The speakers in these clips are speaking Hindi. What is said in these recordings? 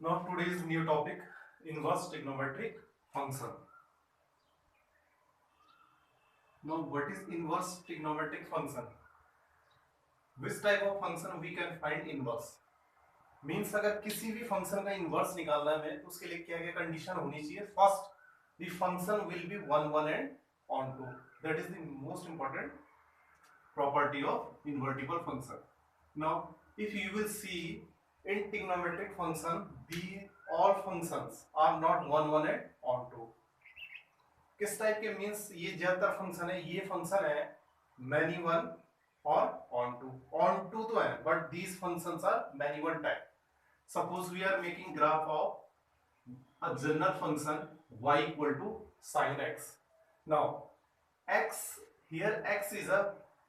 Now today's new topic, inverse trigonometric function. Now what is inverse trigonometric function? Which type of function we can find inverse? Means अगर किसी भी फंक्शन का इनवर्स निकालना है तो उसके लिए क्या क्या कंडीशन होनी चाहिए? First, the function will be 1 1 and onto. That is the most important property of invertible function. Now if you will see in trigonometric function, the all functions are not 1 1 and onto. किस टाइप के? मींस ये ज्यादातर फंक्शन है, ये फंक्शन है many one और onto तो है, but these functions are many one type. Suppose we are making graph of a general function y equal to sin x. Now x, here x is a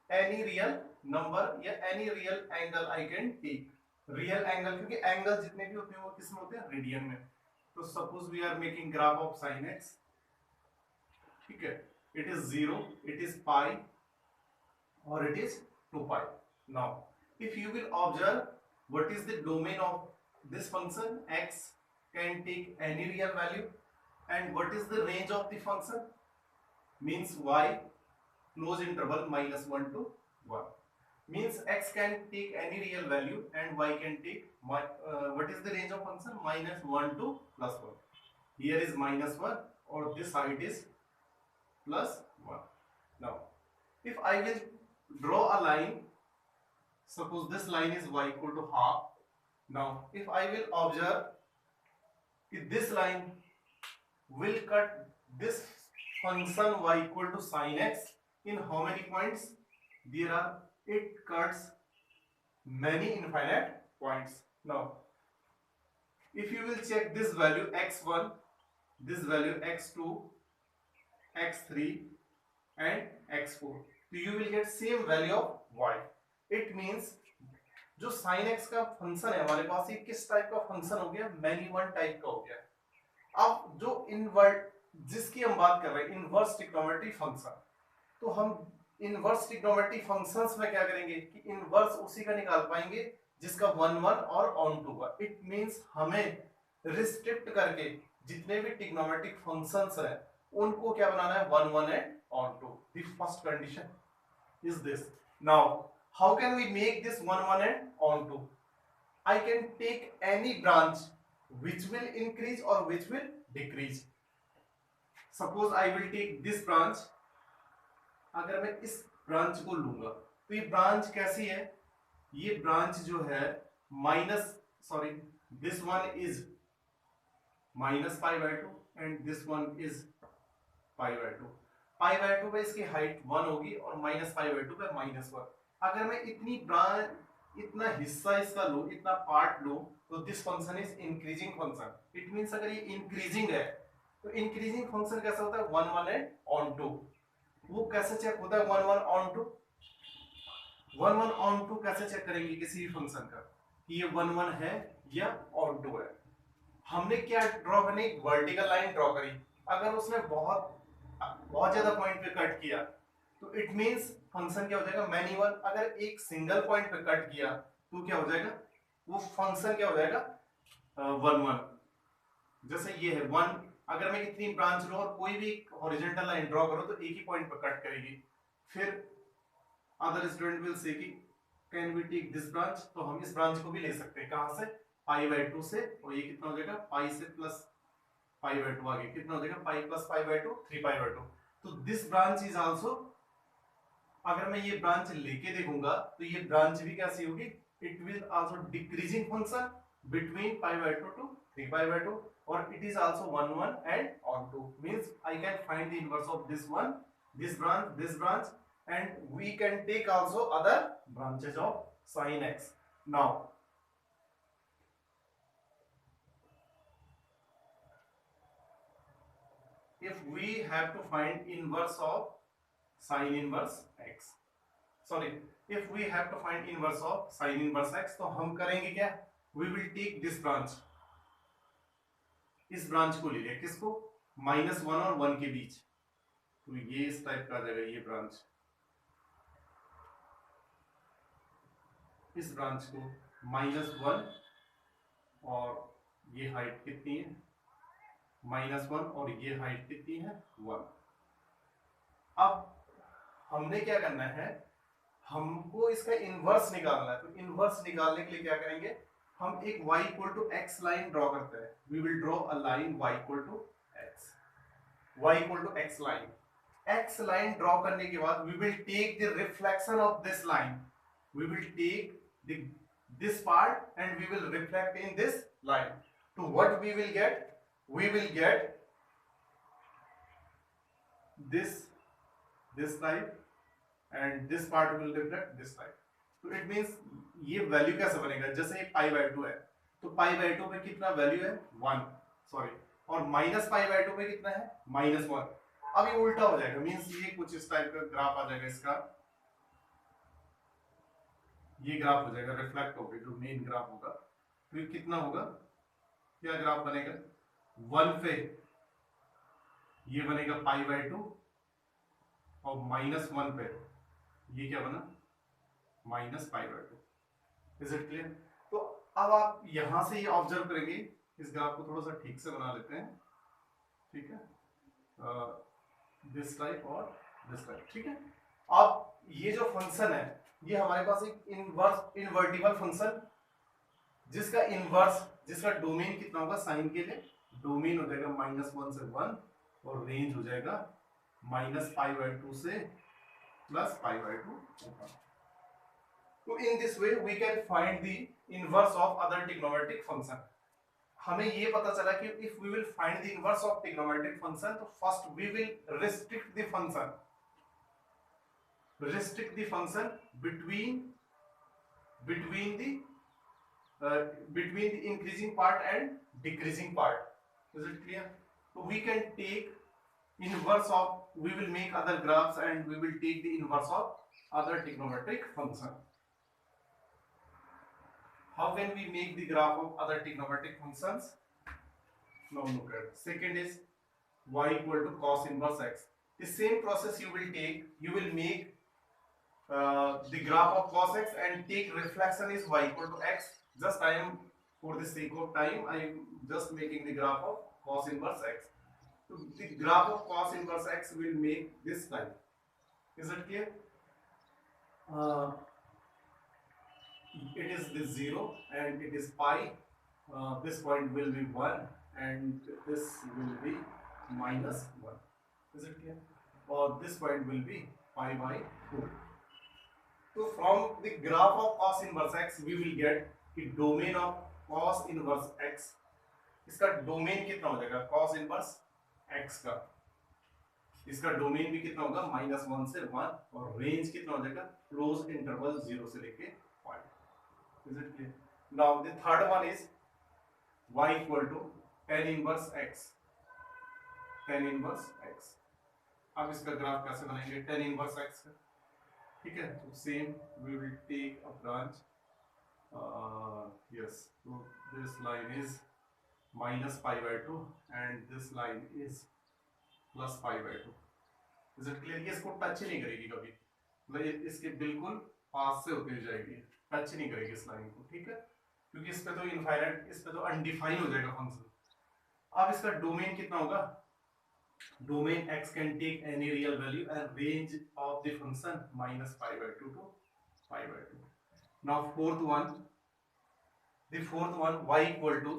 any real number या any real angle I can take. Real angle क्योंकि एंगल जितने भी होते हैं वो किसमें होते हैं? रेडियन में. तो suppose we are making graph of sin x. ठीक है, it is 0, it is pi or it is 2 pi. Now if you will observe what is the domain of this function, x can take any real value, and what is the range of the function? Means y close interval -1 to 1. Means x can take any real value and y can take what is the range of function? -1 to +1. Here is -1 or this side is +1. Now if I will draw a line, suppose this line is y equal to half. Now if I will observe if this line will cut this function y equal to sin x in how many points? There are, it cuts many infinite points. Now if you will check this value x1, this value x2, x3 and x4, so you will get same value of y. It means जो sin x का फंक्शन है हमारे पास, ये किस टाइप का फंक्शन हो गया? मैनी वन टाइप का हो गया. अब जो इनवर्ट जिसकी हम बात कर रहे हैं, इनवर्स ट्रिग्नोमेट्री फंक्शन, तो हम इनवर्स ट्रिग्नोमेट्री फंक्शंस में क्या करेंगे कि इनवर्स उसी का निकाल पाएंगे जिसका 1 1 और ऑन टू का. इट मींस हमें रिस्ट्रिक्ट करके जितने भी ट्रिग्नोमेट्रिक फंक्शंस हैं उनको क्या बनाना है? 1 1 and on to. The first condition is this. Now how can we make this 1 1 and onto? I can take any branch which will increase or which will decrease. Suppose I will take this branch. अगर मैं इस ब्रांच को लूंगा तो ये ब्रांच कैसी है? ये ब्रांच जो है this one is -π/2 and this one is π/2. π/2 पे इसकी हाइट 1 होगी और -π/2 पे -1. अगर मैं इतनी ब्रांच इतना हिस्सा इसका लूं, इतना पार्ट लूं, तो this function is increasing function. It means अगर ये इंक्रीजिंग है तो इंक्रीजिंग फंक्शन कैसा होता है? 1 1 एंड ऑन टू. वो कैसे चेक होता है? 1 1 ऑन टू. 1 1 ऑन टू कैसे चेक करेंगे किसी भी फंक्शन का कि ये 1 1 है या ऑन टू है? हमने क्या ड्रॉ करनी? एक वर्टिकल लाइन ड्रॉ करी. अगर उसने बहुत ज्यादा पॉइंट पे कट किया तो इट मींस फंक्शन क्या हो जाएगा? Many one. अगर एक सिंगल पॉइंट पे कट किया तो क्या हो जाएगा? वो फंक्शन क्या हो जाएगा? 1 1. जैसे ये है 1. अगर मैं इतनी ब्रांच लूं और कोई भी हॉरिजॉन्टल लाइन ड्रॉ करूं तो एक ही पॉइंट पे कट करेगी. फिर अदर स्टूडेंट विल से कि can we take this branch, तो हम इस ब्रांच को भी ले सकते हैं. कहां से? π/2 से. और ये कितना हो जाएगा? पाई से प्लस π/2 आगे कितना हो जाएगा? Pi plus π/2 3π/2. तो दिस ब्रांच इज आल्सो, अगर मैं ये ब्रांच लेके देखूंगा तो ये ब्रांच भी कैसी होगी? It will also decreasing function between π/2 to 3π/2 और it is also 1 1 and on to. Means I can find the inverse of this one, this branch and we can take also other branches of sin x. Now if we have to find inverse of sin inverse x, if we have to find inverse of sin inverse x, तो हम करेंगे क्या? We will take this branch. इस ब्रांच को ले लिया. किसको? -1 और 1 के बीच. तो ये इस टाइप का आ जाएगा ये ब्रांच. इस ब्रांच को -1 और ये हाइट कितनी है -1 और ये हाइट कितनी है 1। अब हमने क्या करना है, हमको इसका इनवर्स निकालना है। तो इनवर्स निकालने के लिए क्या करेंगे, हम एक y equal to x line draw करते हैं। We will draw a line y equal to x, y equal to x line. x line draw करने के बाद we will take the reflection of this line, we will take this part and we will reflect in this line. To what we will get? We will get this line and this part will reflect this line. तो it means ये वैल्यू कैसे बनेगा, जैसे ये π/2 है तो π/2 पे कितना वैल्यू है 1, सॉरी, और -π/2 पे कितना है -1। अब ये उल्टा हो जाएगा, मींस ये कुछ इस टाइप का ग्राफ आ जाएगा, इसका ये ग्राफ हो जाएगा, रिफ्लेक्ट होकर जो मेन ग्राफ होगा। तो ये कितना होगा, क्या ग्राफ बनेगा 1 पे ये बनेगा π/2 और -1 पे ये क्या बना -π/2। Is it clear? तो अब आप यहां से ये ऑब्जर्व करेंगे, इस ग्राफ को थोड़ा सा ठीक से बना लेते हैं, ठीक है, दिस टाइप और दिस टाइप, ठीक है। अब ये जो फंक्शन है ये हमारे पास एक इनवर्टिबल फंक्शन, जिसका इनवर्स, जिसका डोमेन कितना होगा साइन के लिए, डोमेन हो जाएगा -1 से 1 और रेंज हो जाएगा -π/2 से +π/2। तो in this way we can find the inverse of other trigonometric function. हमें ये पता चला कि if we will find the inverse of trigonometric function, तो first we will restrict the function, between the increasing part and decreasing part. Is it clear? So we can take inverse of, we will make other graphs and we will take the inverse of other trigonometric function. How can we make the graph of other trigonometric functions? Now look at second is y equal to cos inverse x. The same process you will take, you will make the graph of cos x and take reflection is y equal to x. Just I am, for the sake of time, I am just making the graph of cos inverse x. So the graph of cos inverse x will make this line. Is it clear? It is this 0 and it is pi. This point will be 1 and this will be -1. Is it clear? Or this point will be pi/2. So from the graph of cos inverse x we will get the domain of cos inverse x. इसका डोमेन कितना हो जाएगा cos inverse x का, इसका डोमेन भी कितना होगा -1 से 1 और रेंज कितना हो जाएगा क्लोज इंटरवल 0 से लेके 5. Is it clear? Now the third one is y equal to tan inverse x. tan inverse x. अब इसका ग्राफ कैसे बनाएंगे tan inverse x का, ठीक है। तो same we will take a branch. Yes, so this line is -π/2 and this line is +π/2. Is it clear? ये इसको टच ही नहीं करेगी कभी, मतलब इसके बिल्कुल पास से होते जाएगी, टच नहीं करेगी इस लाइन को, ठीक है, क्योंकि इस पे तो इनफाइनाइट, इस पे तो अनडिफाइन हो जाएगा फंक्शन। अब इसका डोमेन कितना होगा, domain x can take any real value and range of the function -π/2 to π/2. Now fourth one, the fourth one y equal to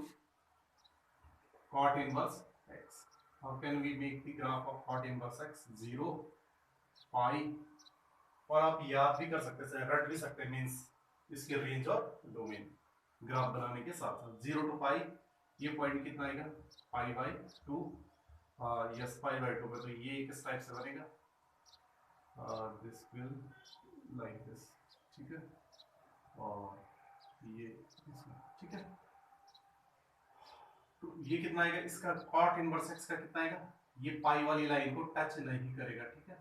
cot inverse x. How can we make the graph of cot inverse x? 0 pi, और आप याद भी कर सकते हैं, रट भी सकते हैं, मीन्स इसके रेंज और डोमेन ग्राफ बनाने के साथ साथ 0 to pi, ये पॉइंट कितना आएगा pi/2. यस pi/2 पे तो ये किस टाइप से बनेगा, दिस विल लाइक दिस, ठीक है, और ये ठीक है। तो ये कितना आएगा, इसका cot इनवर्स x का कितना आएगा, ये पाई वाली लाइन को टच नहीं करेगा, ठीक है,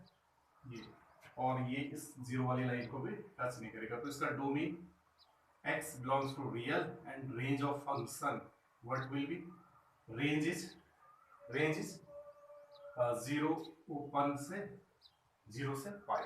ये, और ये इस 0 वाली लाइन को भी टच नहीं करेगा। तो इसका domain x belongs to real and range of function what will be, range is 0 1 से 0 से pi.